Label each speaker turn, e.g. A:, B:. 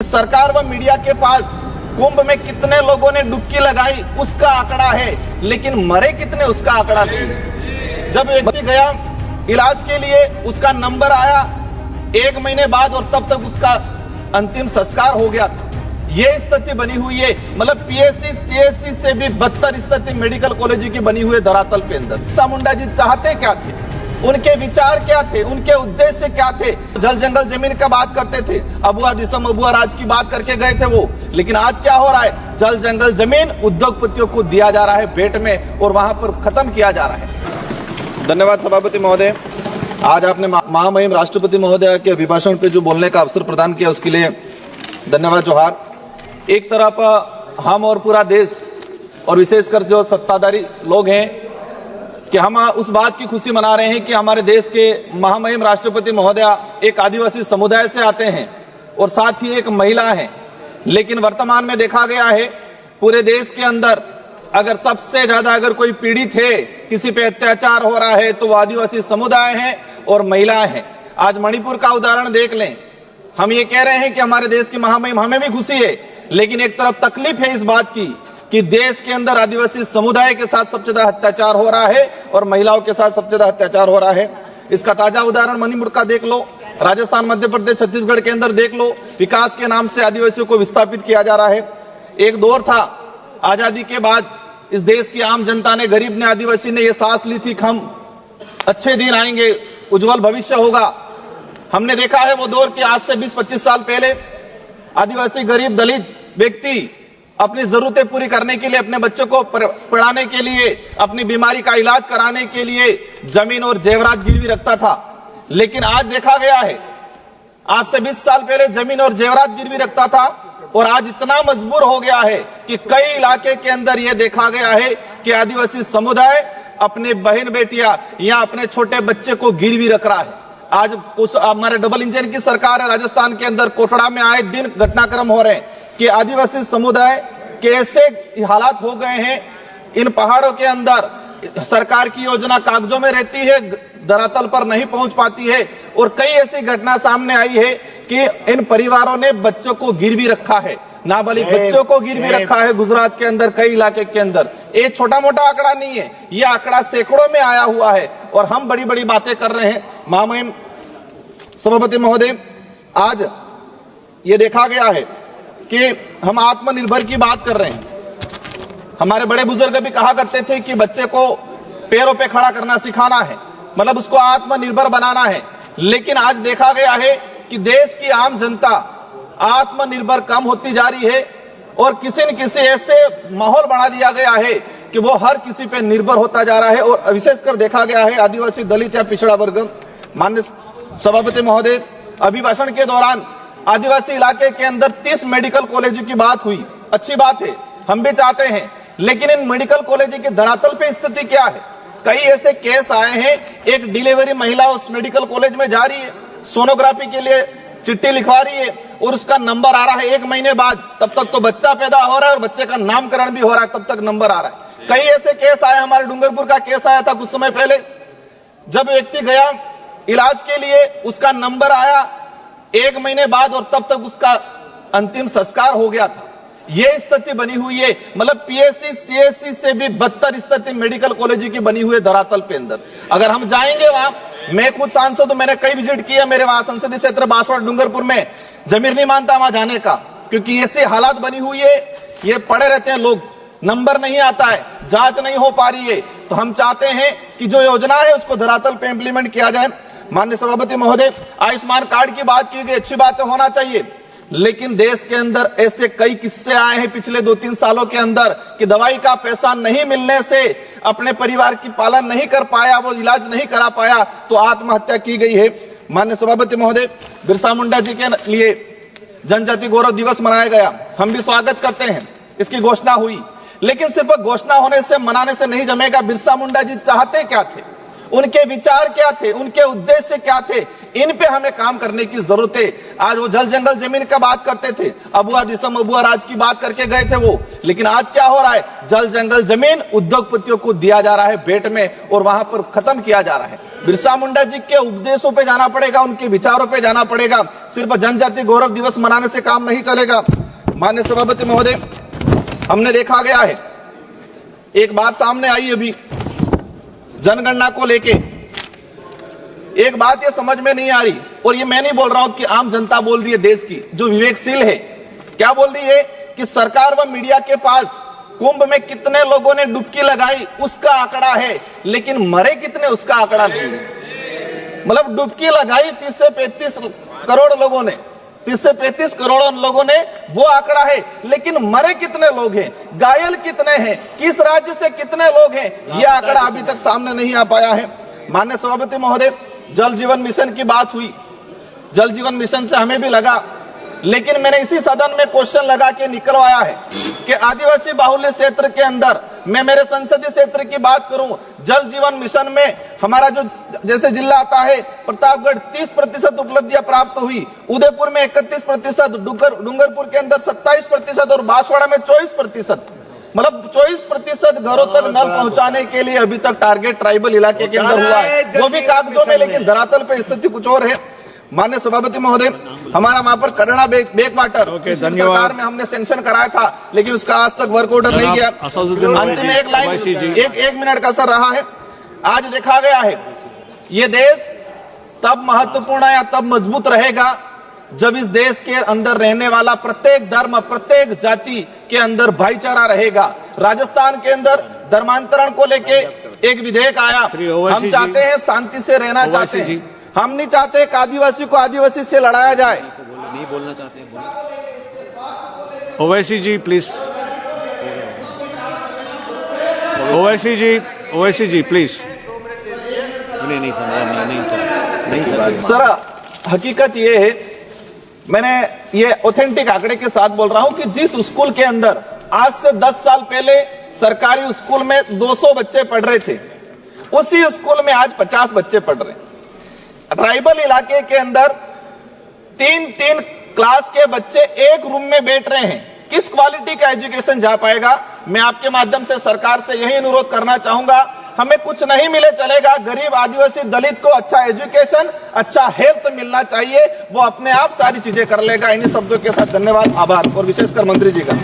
A: सरकार व मीडिया के पास कुंभ में कितने लोगों ने डुबकी लगाई उसका आंकड़ा है, लेकिन मरे कितने उसका आंकड़ा नहीं। जब व्यक्ति गया इलाज के लिए उसका नंबर आया 1 महीने बाद और तब तक उसका अंतिम संस्कार हो गया था। ये स्थिति बनी हुई है, मतलब पीएससी सीएससी से भी बदतर स्थिति मेडिकल कॉलेज की बनी हुई है धरातल पे अंदर। बिरसा मुंडा जी चाहते क्या थे, उनके विचार क्या थे, उनके उद्देश्य क्या थे। जल जंगल जमीन का बात करते थे, अबुआ दिसम अबुआ राज की बात करके गए थे वो, लेकिन आज क्या हो रहा है, जल जंगल जमीन उद्योगपतियों को दिया जा रहा है भेंट में और वहां पर खत्म किया जा रहा है। धन्यवाद सभापति महोदय, आज आपने महामहिम राष्ट्रपति महोदय के अभिभाषण पे जो बोलने का अवसर प्रदान किया उसके लिए धन्यवाद जोहार। एक तरफ हम और पूरा देश और विशेषकर जो सत्ताधारी लोग हैं कि हम उस बात की खुशी मना रहे हैं कि हमारे देश के महामहिम राष्ट्रपति महोदया एक आदिवासी समुदाय से आते हैं और साथ ही एक महिला हैं। लेकिन वर्तमान में देखा गया है पूरे देश के अंदर अगर सबसे ज्यादा अगर कोई पीड़ित है, किसी पे अत्याचार हो रहा है तो वो आदिवासी समुदाय है और महिलाएं हैं। आज मणिपुर का उदाहरण देख लें, हम ये कह रहे हैं कि हमारे देश की महामहिम, हमें भी खुशी है, लेकिन एक तरफ तकलीफ है इस बात की कि देश के अंदर आदिवासी समुदाय के साथ सबसे ज्यादा अत्याचार हो रहा है और महिलाओं के साथ सबसे ज्यादा अत्याचार हो रहा है। इसका ताजा उदाहरण मणिपुर का देख लो, राजस्थान, मध्य प्रदेश, छत्तीसगढ़ के अंदर देख लो, विकास के नाम से आदिवासियों को विस्थापित किया जा रहा है। एक दौर था आजादी के बाद इस देश की आम जनता ने, गरीब ने, आदिवासी ने ये सांस ली थी कि हम अच्छे दिन आएंगे, उज्जवल भविष्य होगा। हमने देखा है वो दौर कि आज से 20-25 साल पहले आदिवासी गरीब दलित व्यक्ति अपनी जरूरतें पूरी करने के लिए, अपने बच्चों को पढ़ाने के लिए, अपनी बीमारी का इलाज कराने के लिए जमीन और जेवरात गिरवी रखता था। लेकिन आज देखा गया है, आज से 20 साल पहले जमीन और जेवरात गिरवी रखता था और आज इतना मजबूर हो गया है कि कई इलाके के अंदर यह देखा गया है कि आदिवासी समुदाय अपने बहन बेटियां या अपने छोटे बच्चे को गिरवी रख रहा है। आज उस हमारे डबल इंजन की सरकार है, राजस्थान के अंदर कोटड़ा में आए दिन घटनाक्रम हो रहे हैं कि आदिवासी समुदाय के ऐसे हालात हो गए हैं, इन पहाड़ों के अंदर सरकार की योजना कागजों में रहती है, धरातल पर नहीं पहुंच पाती है। और कई ऐसी घटना सामने आई है कि इन परिवारों ने बच्चों को गिरवी रखा है, नाबालिग बच्चों को गिरवी रखा है गुजरात के अंदर, कई इलाके के अंदर। ये छोटा मोटा आंकड़ा नहीं है, ये आंकड़ा सैकड़ों में आया हुआ है और हम बड़ी बड़ी बातें कर रहे हैं। महामहिम सभापति महोदय, आज ये देखा गया है कि हम आत्मनिर्भर की बात कर रहे हैं। हमारे बड़े बुजुर्ग भी कहा करते थे कि बच्चे को पैरों पे खड़ा करना सिखाना है, मतलब उसको आत्मनिर्भर बनाना है। लेकिन आज देखा गया है कि देश की आम जनता आत्मनिर्भर कम होती जा रही है और किसी न किसी ऐसे माहौल बना दिया गया है कि वो हर किसी पे निर्भर होता जा रहा है। और विशेषकर देखा गया है आदिवासी, दलित या पिछड़ा वर्ग। माननीय सभापति महोदय, अभिभाषण के दौरान आदिवासी इलाके के अंदर 30 मेडिकल कॉलेज की बात हुई, अच्छी बात है, हम भी चाहते हैं, लेकिन इन मेडिकल कॉलेज के धरातल पे स्थिति क्या है। कई ऐसे केस आए हैं, एक डिलीवरी महिला उस मेडिकल कॉलेज में जा रही है, सोनोग्राफी के लिए चिट्ठी लिखवा रही है और उसका नंबर आ रहा है 1 महीने बाद, तब तक तो बच्चा पैदा हो रहा है और बच्चे का नामकरण भी हो रहा है, तब तक नंबर आ रहा है। कई ऐसे केस आए, हमारे डूंगरपुर का केस आया था कुछ समय पहले, जब व्यक्ति गया इलाज के लिए उसका नंबर आया 1 महीने बाद और तब तक उसका अंतिम संस्कार हो गया था। ये स्थिति बनी हुई है, मतलब पीएससी सीएससी से भी बदतर स्थिति मेडिकल कॉलेज की बनी हुई है धरातल पे अंदर। अगर हम जाएंगे वहां, मैं खुद सांसद, मैंने कई विजिट किया, मेरे वहां संसदीय क्षेत्र बांसवाड़ा डूंगरपुर में जमीर नहीं मानता वहां जाने का, क्योंकि ऐसी हालात बनी हुई है, ये पड़े रहते हैं लोग, नंबर नहीं आता है, जांच नहीं हो पा रही है। तो हम चाहते हैं कि जो योजना है उसको धरातल पे इंप्लीमेंट किया जाए। माननीय सभापति महोदय, आयुष्मान कार्ड की बात की गई, अच्छी बात होना चाहिए, लेकिन देश के अंदर ऐसे कई किस्से आए हैं पिछले 2-3 सालों के अंदर कि दवाई का पैसा नहीं मिलने से अपने परिवार की पालन नहीं कर पाया, वो इलाज नहीं करा पाया तो आत्महत्या की गई है। माननीय सभापति महोदय, बिरसा मुंडा जी के लिए जनजाति गौरव दिवस मनाया गया, हम भी स्वागत करते हैं, इसकी घोषणा हुई, लेकिन सिर्फ घोषणा होने से, मनाने से नहीं जमेगा। बिरसा मुंडा जी चाहते क्या थे, उनके विचार क्या थे, उनके उद्देश्य क्या थे, इन पे हमें काम करने की जरूरत है। आज वो जल जंगल जमीन का बात करते थे, अबुआ दिसम अबुआ राज की बात करके गए थे वो, लेकिन आज क्या हो रहा है, जल जंगल जमीन उद्योगपतियों को दिया जा रहा है भेंट में और वहां पर खत्म किया जा रहा है। बिरसा मुंडा जी के उपदेशों पे जाना पड़ेगा, उनके विचारों पे जाना पड़ेगा। सिर्फ जनजाति गौरव दिवस मनाने से काम नहीं चलेगा। माननीय सभापति महोदय, हमने देखा गया है, एक बात सामने आई अभी जनगणना को लेके, एक बात ये समझ में नहीं आ रही, और ये मैं नहीं बोल रहा हूं कि आम जनता बोल रही है, देश की जो विवेकशील है, क्या बोल रही है कि सरकार व मीडिया के पास कुंभ में कितने लोगों ने डुबकी लगाई उसका आंकड़ा है, लेकिन मरे कितने उसका आंकड़ा नहीं है। मतलब डुबकी लगाई 30 से 35 करोड़ लोगों ने, 30 से 35 करोड़ लोगों ने, वो आंकड़ा है, लेकिन मरे कितने लोग हैं, घायल कितने हैं, किस राज्य से कितने लोग हैं, यह आंकड़ा अभी तक सामने नहीं आ पाया है। माननीय सभापति महोदय, जल जीवन मिशन की बात हुई, जल जीवन मिशन से हमें भी लगा, लेकिन मैंने इसी सदन में क्वेश्चन लगा के निकलवाया है कि आदिवासी बाहुल्य क्षेत्र के अंदर, मैं मेरे संसदीय क्षेत्र की बात करूं, जल जीवन मिशन में हमारा जो जैसे जिला आता है प्रतापगढ़ 30% उपलब्धियां प्राप्त हुई, उदयपुर में 31%, डूंगरपुर के अंदर 27% और बांसवाड़ा में 24%, मतलब 24% घरों तक नल पहुंचाने के लिए अभी तक टारगेट ट्राइबल इलाके के अंदर हुआ है, वो भी कागजों में, लेकिन धरातल पे स्थिति कुछ और है। माननीय सभापति महोदय, हमारा वहां पर करुणा बैक वाटर सरकार में हमने सैंक्शन कराया था, लेकिन उसका आज तक वर्क ऑर्डर नहीं किया। अंतिम एक लाइन, एक मिनट का सर रहा है। आज देखा गया है, ये देश तब महत्वपूर्ण या तब मजबूत रहेगा जब इस देश के अंदर रहने वाला प्रत्येक धर्म, प्रत्येक जाति के अंदर भाईचारा रहेगा। राजस्थान के अंदर धर्मांतरण को लेके एक विधेयक आया, हम चाहते हैं शांति से रहना चाहते हैं, हम नहीं चाहते कि आदिवासी को आदिवासी से लड़ाया जाए।
B: नहीं बोलना चाहते हैं, ओवैसी जी प्लीज, ओवैसी जी प्लीज। नहीं समझा, नहीं
A: सर, हकीकत ये है, मैंने ये ऑथेंटिक आंकड़े के साथ बोल रहा हूं कि जिस स्कूल के अंदर आज से 10 साल पहले सरकारी स्कूल में 200 बच्चे पढ़ रहे थे, उसी स्कूल में आज 50 बच्चे पढ़ रहे हैं। ट्राइबल इलाके के अंदर 3-3 क्लास के बच्चे एक रूम में बैठ रहे हैं, किस क्वालिटी का एजुकेशन जा पाएगा। मैं आपके माध्यम से सरकार से यही अनुरोध करना चाहूंगा, हमें कुछ नहीं मिले चलेगा, गरीब आदिवासी दलित को अच्छा एजुकेशन, अच्छा हेल्थ मिलना चाहिए, वो अपने आप सारी चीजें कर लेगा। इन्हीं शब्दों के साथ धन्यवाद, आभार, और विशेषकर मंत्री जी का।